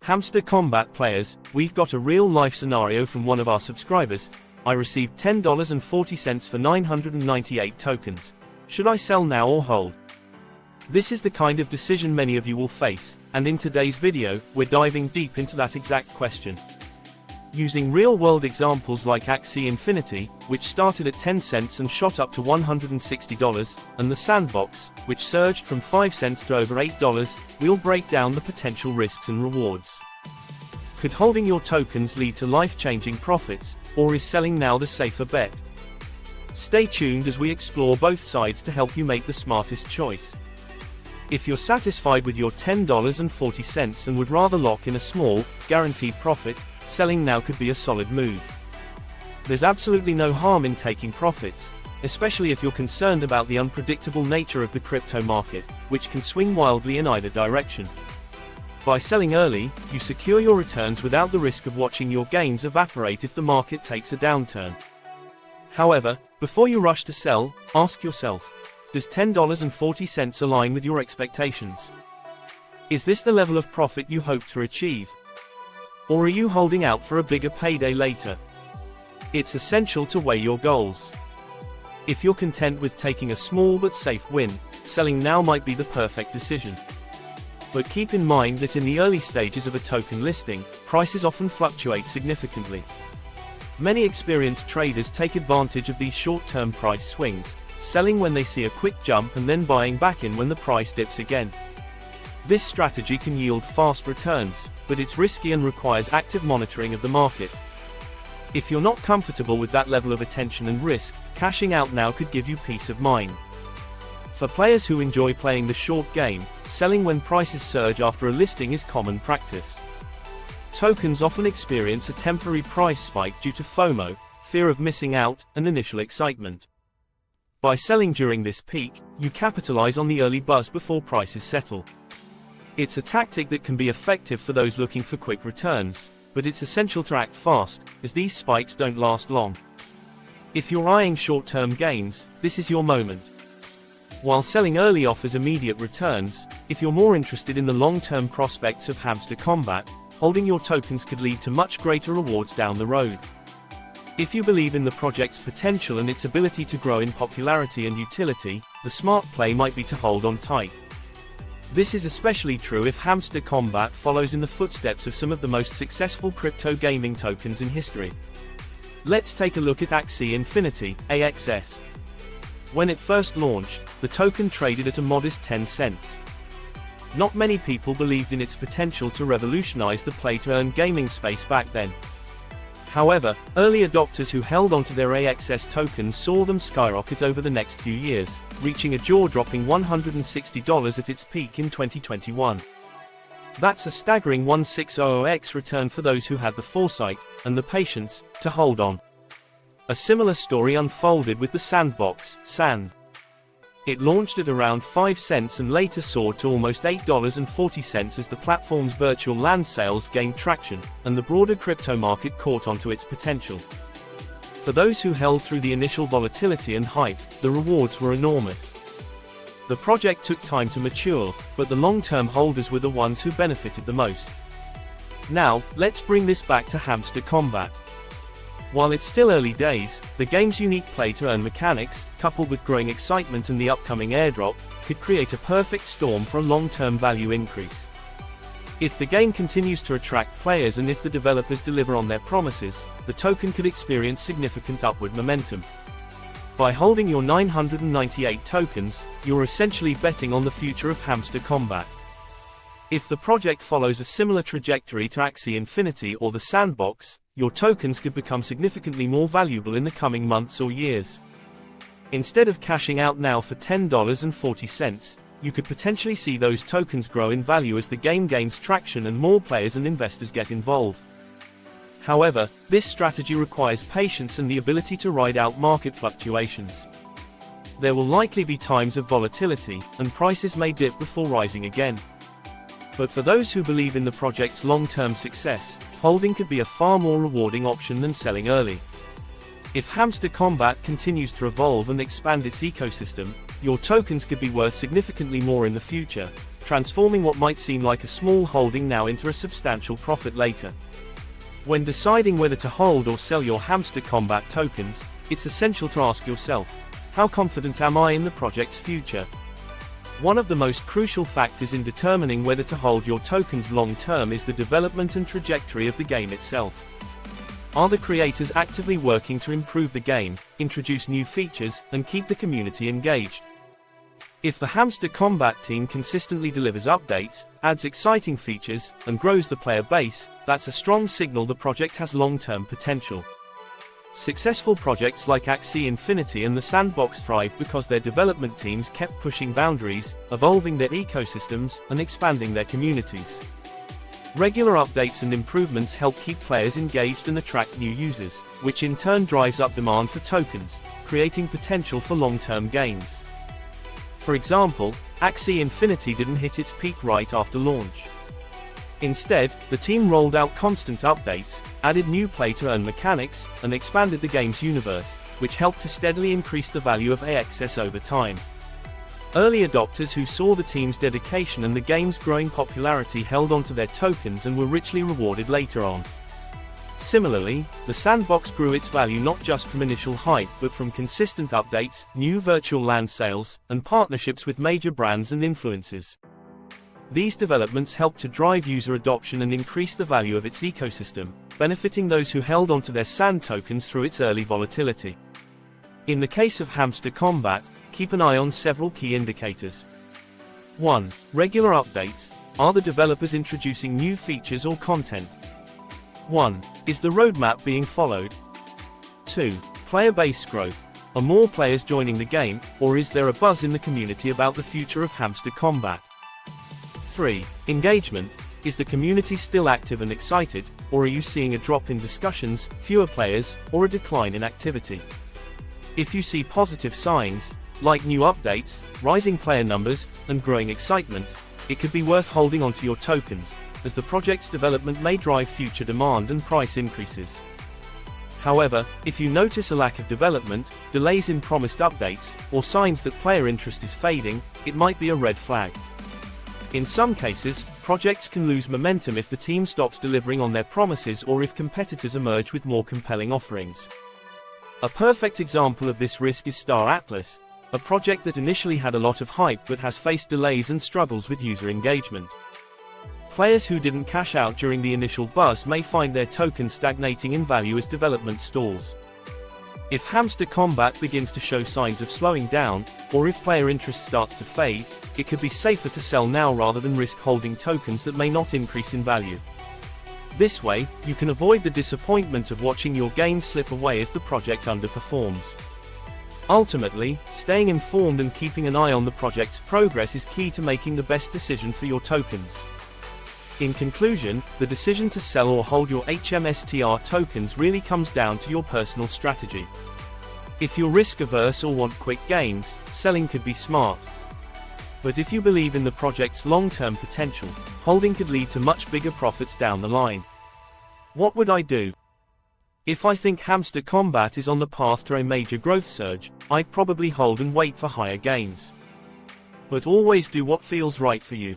Hamster Kombat players, we've got a real-life scenario from one of our subscribers. I received $10.40 for 998 tokens. Should I sell now or hold? This is the kind of decision many of you will face, and in today's video, we're diving deep into that exact question. Using real-world examples like Axie Infinity, which started at 10 cents and shot up to $160, and the Sandbox, which surged from 5 cents to over $8, we'll break down the potential risks and rewards. Could holding your tokens lead to life-changing profits, or is selling now the safer bet? Stay tuned as we explore both sides to help you make the smartest choice. If you're satisfied with your $10.40 and would rather lock in a small, guaranteed profit, selling now could be a solid move. There's absolutely no harm in taking profits, especially if you're concerned about the unpredictable nature of the crypto market, which can swing wildly in either direction. By selling early, you secure your returns without the risk of watching your gains evaporate if the market takes a downturn. However, before you rush to sell, ask yourself, does $10.40 align with your expectations? Is this the level of profit you hope to achieve? Or are you holding out for a bigger payday later? It's essential to weigh your goals. If you're content with taking a small but safe win, selling now might be the perfect decision. But keep in mind that in the early stages of a token listing, prices often fluctuate significantly. Many experienced traders take advantage of these short-term price swings, selling when they see a quick jump and then buying back in when the price dips again. This strategy can yield fast returns, but it's risky and requires active monitoring of the market. If you're not comfortable with that level of attention and risk, cashing out now could give you peace of mind. For players who enjoy playing the short game, selling when prices surge after a listing is common practice. Tokens often experience a temporary price spike due to FOMO, fear of missing out, and initial excitement. By selling during this peak, you capitalize on the early buzz before prices settle. It's a tactic that can be effective for those looking for quick returns, but it's essential to act fast, as these spikes don't last long. If you're eyeing short-term gains, this is your moment. While selling early offers immediate returns, if you're more interested in the long-term prospects of Hamster Kombat, holding your tokens could lead to much greater rewards down the road. If you believe in the project's potential and its ability to grow in popularity and utility, the smart play might be to hold on tight. This is especially true if Hamster Kombat follows in the footsteps of some of the most successful crypto gaming tokens in history. Let's take a look at Axie Infinity, AXS. When it first launched, the token traded at a modest 10 cents. Not many people believed in its potential to revolutionize the play-to-earn gaming space back then. However, early adopters who held onto their AXS tokens saw them skyrocket over the next few years, reaching a jaw-dropping $160 at its peak in 2021. That's a staggering 1600x return for those who had the foresight, and the patience, to hold on. A similar story unfolded with the Sandbox, SAN. It launched at around 5 cents and later soared to almost $8.40 as the platform's virtual land sales gained traction, and the broader crypto market caught onto its potential. For those who held through the initial volatility and hype, the rewards were enormous. The project took time to mature, but the long-term holders were the ones who benefited the most. Now, let's bring this back to Hamster Kombat. While it's still early days, the game's unique play-to-earn mechanics, coupled with growing excitement and the upcoming airdrop, could create a perfect storm for a long-term value increase. If the game continues to attract players and if the developers deliver on their promises, the token could experience significant upward momentum. By holding your 998 tokens, you're essentially betting on the future of Hamster Kombat. If the project follows a similar trajectory to Axie Infinity or the Sandbox, your tokens could become significantly more valuable in the coming months or years. Instead of cashing out now for $10.40, you could potentially see those tokens grow in value as the game gains traction and more players and investors get involved. However, this strategy requires patience and the ability to ride out market fluctuations. There will likely be times of volatility, and prices may dip before rising again. But for those who believe in the project's long-term success, holding could be a far more rewarding option than selling early. If Hamster Kombat continues to evolve and expand its ecosystem, your tokens could be worth significantly more in the future, transforming what might seem like a small holding now into a substantial profit later. When deciding whether to hold or sell your Hamster Kombat tokens, it's essential to ask yourself, how confident am I in the project's future? One of the most crucial factors in determining whether to hold your tokens long-term is the development and trajectory of the game itself. Are the creators actively working to improve the game, introduce new features, and keep the community engaged? If the Hamster Kombat team consistently delivers updates, adds exciting features, and grows the player base, that's a strong signal the project has long-term potential. Successful projects like Axie Infinity and the Sandbox thrive because their development teams kept pushing boundaries, evolving their ecosystems, and expanding their communities. Regular updates and improvements help keep players engaged and attract new users, which in turn drives up demand for tokens, creating potential for long-term gains. For example, Axie Infinity didn't hit its peak right after launch. Instead, the team rolled out constant updates, added new play-to-earn mechanics, and expanded the game's universe, which helped to steadily increase the value of AXS over time. Early adopters who saw the team's dedication and the game's growing popularity held onto their tokens and were richly rewarded later on. Similarly, the Sandbox grew its value not just from initial hype but from consistent updates, new virtual land sales, and partnerships with major brands and influencers. These developments helped to drive user adoption and increase the value of its ecosystem, benefiting those who held onto their Sand tokens through its early volatility. In the case of Hamster Kombat, keep an eye on several key indicators. 1. Regular updates. Are the developers introducing new features or content? 1. Is the roadmap being followed? 2. Player base growth. Are more players joining the game, or is there a buzz in the community about the future of Hamster Kombat? 3. Engagement. Is the community still active and excited, or are you seeing a drop in discussions, fewer players, or a decline in activity? If you see positive signs, like new updates, rising player numbers, and growing excitement, it could be worth holding onto your tokens, as the project's development may drive future demand and price increases. However, if you notice a lack of development, delays in promised updates, or signs that player interest is fading, it might be a red flag. In some cases, projects can lose momentum if the team stops delivering on their promises or if competitors emerge with more compelling offerings. A perfect example of this risk is Star Atlas, a project that initially had a lot of hype but has faced delays and struggles with user engagement. Players who didn't cash out during the initial buzz may find their tokens stagnating in value as development stalls. If Hamster Kombat begins to show signs of slowing down, or if player interest starts to fade, it could be safer to sell now rather than risk holding tokens that may not increase in value. This way, you can avoid the disappointment of watching your gains slip away if the project underperforms. Ultimately, staying informed and keeping an eye on the project's progress is key to making the best decision for your tokens. In conclusion, the decision to sell or hold your HMSTR tokens really comes down to your personal strategy. If you're risk-averse or want quick gains, selling could be smart. But if you believe in the project's long-term potential, holding could lead to much bigger profits down the line. What would I do? If I think Hamster Kombat is on the path to a major growth surge, I'd probably hold and wait for higher gains. But always do what feels right for you.